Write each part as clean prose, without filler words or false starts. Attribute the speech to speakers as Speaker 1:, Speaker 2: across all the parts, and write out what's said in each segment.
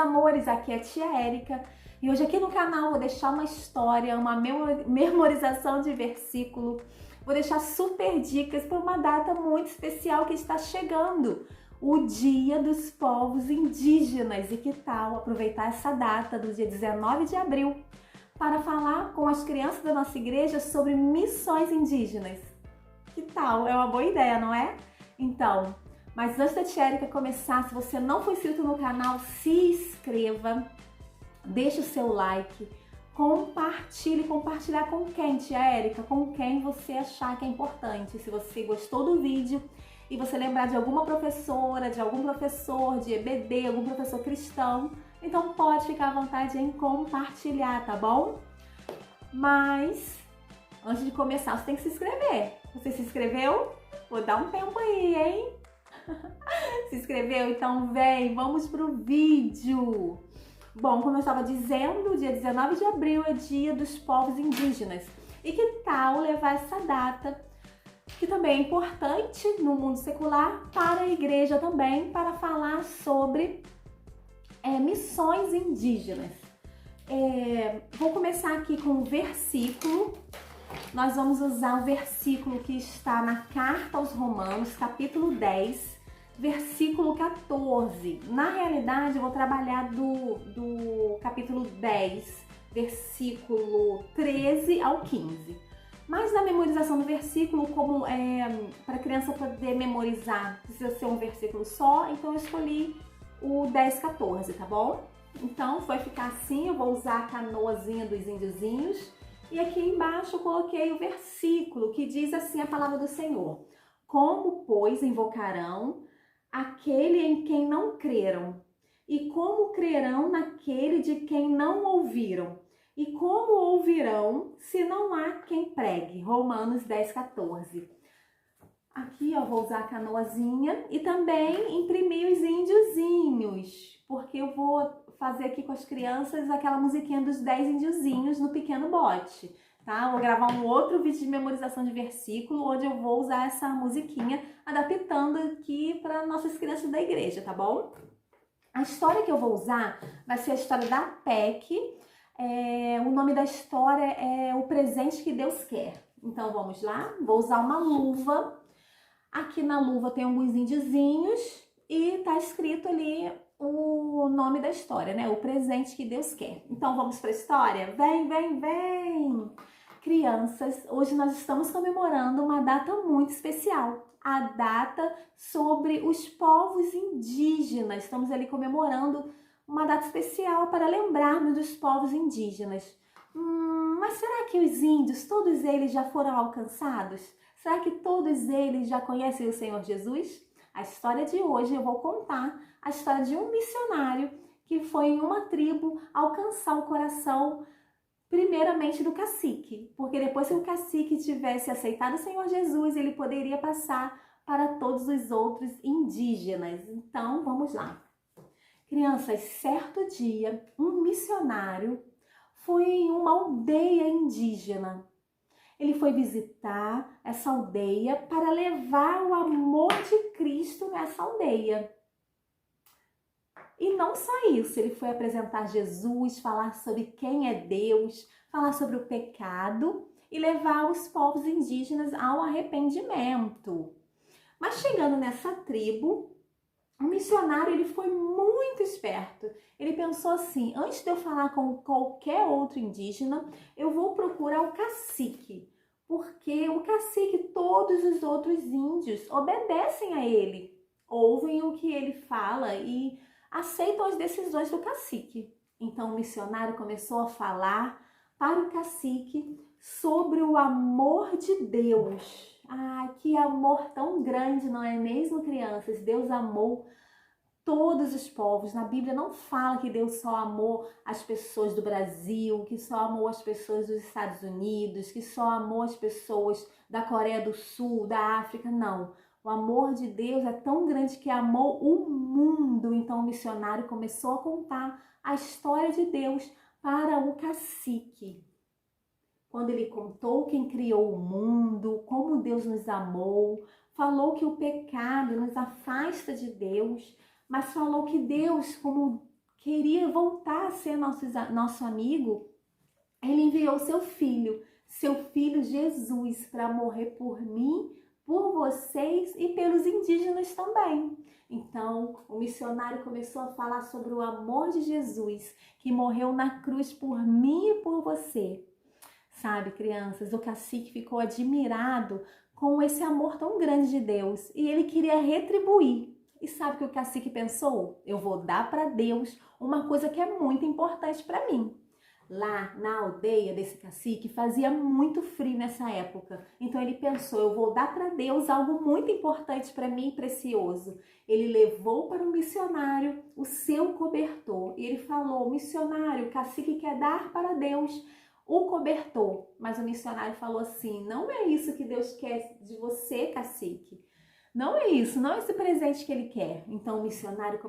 Speaker 1: amores, aqui é a tia Érica e hoje aqui no canal vou deixar uma história, uma memorização de versículo, vou deixar super dicas para uma data muito especial que está chegando, o Dia dos Povos Indígenas. E que tal aproveitar essa data do dia 19 de abril para falar com as crianças da nossa igreja sobre missões indígenas? Que tal? É uma boa ideia, não é? Então, mas antes da tia Érica começar, se você não for inscrito no canal, se inscreva, deixe o seu like, compartilhar com quem, tia Érica? Com quem você achar que é importante. Se você gostou do vídeo e você lembrar de alguma professora, de algum professor de EBD, algum professor cristão, então pode ficar à vontade em compartilhar, tá bom? Mas, antes de começar, você tem que se inscrever. Você se inscreveu? Vou dar um tempo aí, hein? Se inscreveu? Então vem, vamos pro vídeo! Bom, como eu estava dizendo, o dia 19 de abril é Dia dos Povos Indígenas. E que tal levar essa data, que também é importante no mundo secular, para a igreja também, para falar sobre missões indígenas. Vou começar aqui com um versículo. Nós vamos usar o versículo que está na Carta aos Romanos, capítulo 10, versículo 14. Na realidade, eu vou trabalhar do capítulo 10, versículo 13 ao 15. Mas na memorização do versículo, como para a criança poder memorizar, precisa ser um versículo só, então eu escolhi o 10, 14, tá bom? Então, vai ficar assim, eu vou usar a canoazinha dos índiozinhos. E aqui embaixo eu coloquei o versículo que diz assim a palavra do Senhor. Como, pois, invocarão aquele em quem não creram? E como crerão naquele de quem não ouviram? E como ouvirão se não há quem pregue? Romanos 10, 14. Aqui eu vou usar a canoazinha e também imprimir os índiozinhos, porque eu vou fazer aqui com as crianças aquela musiquinha dos 10 índiozinhos no pequeno bote, tá? Vou gravar um outro vídeo de memorização de versículo, onde eu vou usar essa musiquinha, adaptando aqui para nossas crianças da igreja, tá bom? A história que eu vou usar vai ser a história da PEC. O nome da história é O Presente que Deus Quer. Então vamos lá, vou usar uma luva. Aqui na luva tem alguns índiozinhos e tá escrito ali o nome da história, né? O presente que Deus quer. Então vamos para a história? Vem, vem, vem! Crianças, hoje nós estamos comemorando uma data muito especial. A data sobre os povos indígenas. Estamos ali comemorando uma data especial para lembrarmos dos povos indígenas. Mas será que os índios, todos eles já foram alcançados? Será que todos eles já conhecem o Senhor Jesus? A história de hoje eu vou contar a história de um missionário que foi em uma tribo alcançar o coração primeiramente do cacique, porque depois que o cacique tivesse aceitado o Senhor Jesus, ele poderia passar para todos os outros indígenas. Então, vamos lá. Crianças, certo dia, um missionário foi em uma aldeia indígena. Ele foi visitar essa aldeia para levar o amor de Cristo nessa aldeia. E não só isso, ele foi apresentar Jesus, falar sobre quem é Deus, falar sobre o pecado e levar os povos indígenas ao arrependimento. Mas chegando nessa tribo, o missionário ele foi muito esperto. Ele pensou assim, antes de eu falar com qualquer outro indígena, eu vou procurar o cacique. Porque o cacique, todos os outros índios obedecem a ele, ouvem o que ele fala e aceitam as decisões do cacique. Então o missionário começou a falar para o cacique sobre o amor de Deus. Ah, que amor tão grande, não é mesmo, crianças? Deus amou todos os povos. Na Bíblia não fala que Deus só amou as pessoas do Brasil, que só amou as pessoas dos Estados Unidos, que só amou as pessoas da Coreia do Sul, da África, não. O amor de Deus é tão grande que amou o mundo. Então o missionário começou a contar a história de Deus para o cacique. Quando ele contou quem criou o mundo, como Deus nos amou, falou que o pecado nos afasta de Deus, mas falou que Deus, como queria voltar a ser nosso amigo, ele enviou seu filho Jesus, para morrer por mim, por vocês e pelos indígenas também. Então, o missionário começou a falar sobre o amor de Jesus, que morreu na cruz por mim e por você. Sabe, crianças, o cacique ficou admirado com esse amor tão grande de Deus e ele queria retribuir. E sabe o que o cacique pensou? Eu vou dar para Deus uma coisa que é muito importante para mim. Lá na aldeia desse cacique fazia muito frio nessa época. Então ele pensou, eu vou dar para Deus algo muito importante para mim e precioso. Ele levou para o missionário o seu cobertor. E ele falou, missionário, o cacique quer dar para Deus o cobertor. Mas o missionário falou assim, não é isso que Deus quer de você, cacique. Não é isso, não é esse presente que ele quer. Então o missionário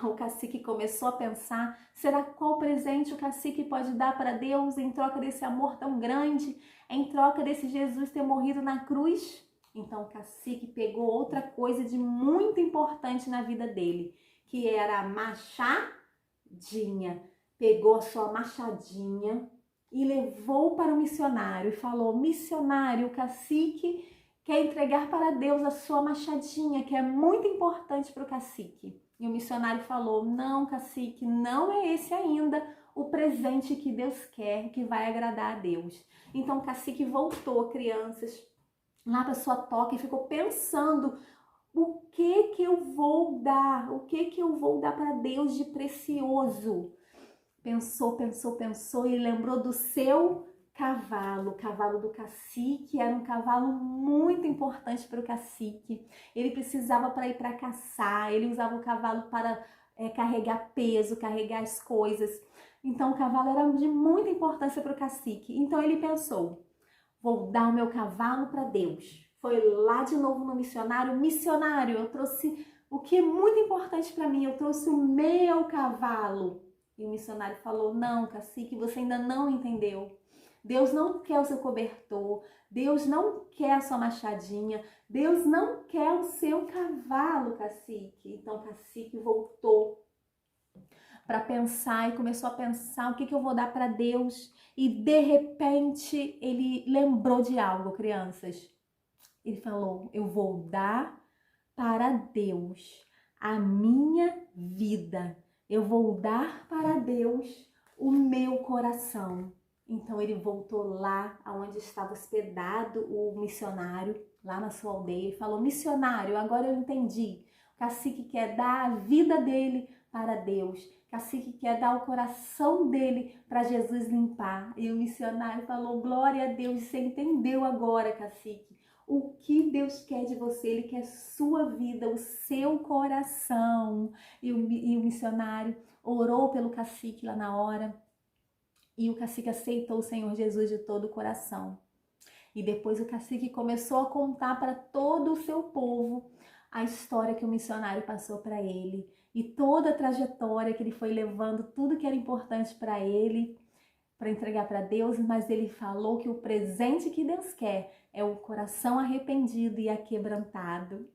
Speaker 1: o cacique começou a pensar, será qual presente o cacique pode dar para Deus em troca desse amor tão grande, em troca desse Jesus ter morrido na cruz? Então o cacique pegou outra coisa de muito importante na vida dele, que era a machadinha. Pegou a sua machadinha e levou para o missionário e falou, missionário, o cacique quer entregar para Deus a sua machadinha, que é muito importante para o cacique. E o missionário falou, não, cacique, não é esse ainda o presente que Deus quer, que vai agradar a Deus. Então o cacique voltou, crianças, lá para sua toca e ficou pensando, o que eu vou dar? O que eu vou dar para Deus de precioso? Pensou e lembrou do seu cavalo. O cavalo do cacique era um cavalo muito importante para o cacique. Ele precisava para ir para caçar, ele usava o cavalo para carregar peso, carregar as coisas. Então o cavalo era de muita importância para o cacique. Então ele pensou, vou dar o meu cavalo para Deus. Foi lá de novo no missionário. Missionário, eu trouxe o que é muito importante para mim, eu trouxe o meu cavalo. E o missionário falou, não, cacique, você ainda não entendeu. Deus não quer o seu cobertor, Deus não quer a sua machadinha, Deus não quer o seu cavalo, cacique. Então o cacique voltou para pensar e começou a pensar o que eu vou dar para Deus. E de repente ele lembrou de algo, crianças. Ele falou, eu vou dar para Deus a minha vida. Eu vou dar para Deus o meu coração. Então ele voltou lá onde estava hospedado o missionário, lá na sua aldeia, e falou, missionário, agora eu entendi. O cacique quer dar a vida dele para Deus. O cacique quer dar o coração dele para Jesus limpar. E o missionário falou, glória a Deus, você entendeu agora, cacique. O que Deus quer de você? Ele quer sua vida, o seu coração. E o missionário orou pelo cacique lá na hora. E o cacique aceitou o Senhor Jesus de todo o coração. E depois o cacique começou a contar para todo o seu povo a história que o missionário passou para ele. E toda a trajetória que ele foi levando, tudo que era importante para ele, para entregar para Deus. Mas ele falou que o presente que Deus quer é o coração arrependido e aquebrantado.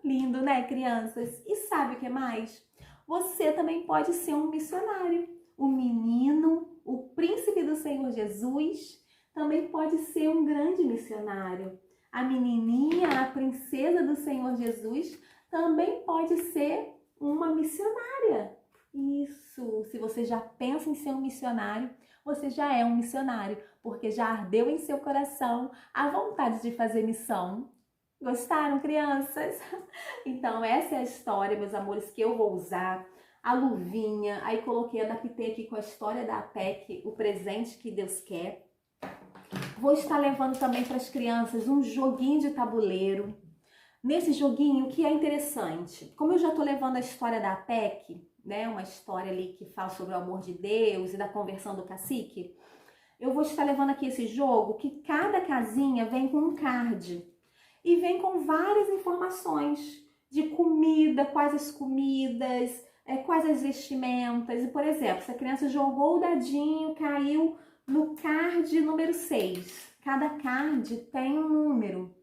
Speaker 1: Lindo, né, crianças? E sabe o que mais? Você também pode ser um missionário. O menino, o príncipe do Senhor Jesus, também pode ser um grande missionário. A menininha, a princesa do Senhor Jesus, também pode ser uma missionária. Isso, se você já pensa em ser um missionário, você já é um missionário, porque já ardeu em seu coração a vontade de fazer missão. Gostaram, crianças? Então essa é a história, meus amores, que eu vou usar. A luvinha, aí adaptei aqui com a história da APEC, o presente que Deus quer. Vou estar levando também para as crianças um joguinho de tabuleiro. Nesse joguinho, o que é interessante? Como eu já estou levando a história da APEC, né, uma história ali que fala sobre o amor de Deus e da conversão do cacique, eu vou estar levando aqui esse jogo que cada casinha vem com um card e vem com várias informações de comida, quais as comidas, quais as vestimentas. E, por exemplo, se a criança jogou o dadinho, caiu no card número 6. Cada card tem um número.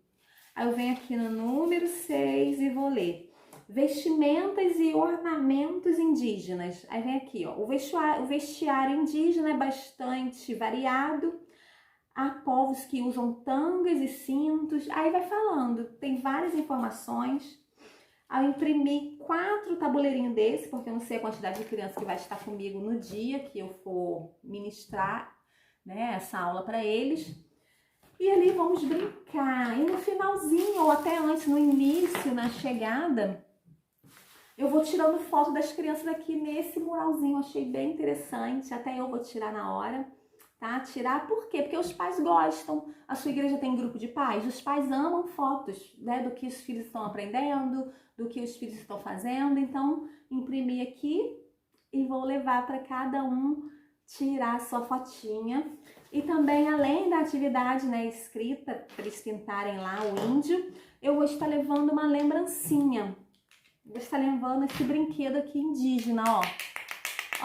Speaker 1: Aí eu venho aqui no número 6 e vou ler. vestimentas e ornamentos indígenas. Aí vem aqui, ó, o vestiário indígena é bastante variado. Há povos que usam tangas e cintos. Aí vai falando, tem várias informações. Ao imprimir 4 tabuleirinhos desse, porque eu não sei a quantidade de criança que vai estar comigo no dia que eu for ministrar, né, essa aula para eles. E ali vamos brincar. E no finalzinho, ou até antes, no início, na chegada, eu vou tirando foto das crianças aqui nesse muralzinho. Achei bem interessante. Até eu vou tirar na hora, tá? Tirar por quê? Porque os pais gostam. A sua igreja tem grupo de pais? Os pais amam fotos, né? Do que os filhos estão aprendendo, do que os filhos estão fazendo. Então, imprimi aqui e vou levar para cada um tirar a sua fotinha. E também, além da atividade, né, escrita, para eles pintarem lá o índio, eu vou estar levando uma lembrancinha. Vou estar levando esse brinquedo aqui indígena, ó.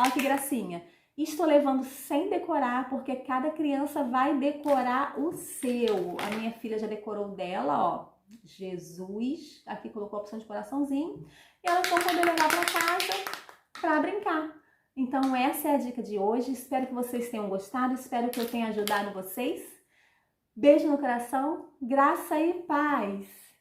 Speaker 1: Ó que gracinha. Estou levando sem decorar, porque cada criança vai decorar o seu. A minha filha já decorou o dela, ó. Jesus. Aqui colocou a opção de coraçãozinho. E elas vão poder levar para casa para brincar. Então essa é a dica de hoje. Espero que vocês tenham gostado. Espero que eu tenha ajudado vocês. Beijo no coração. Graça e paz.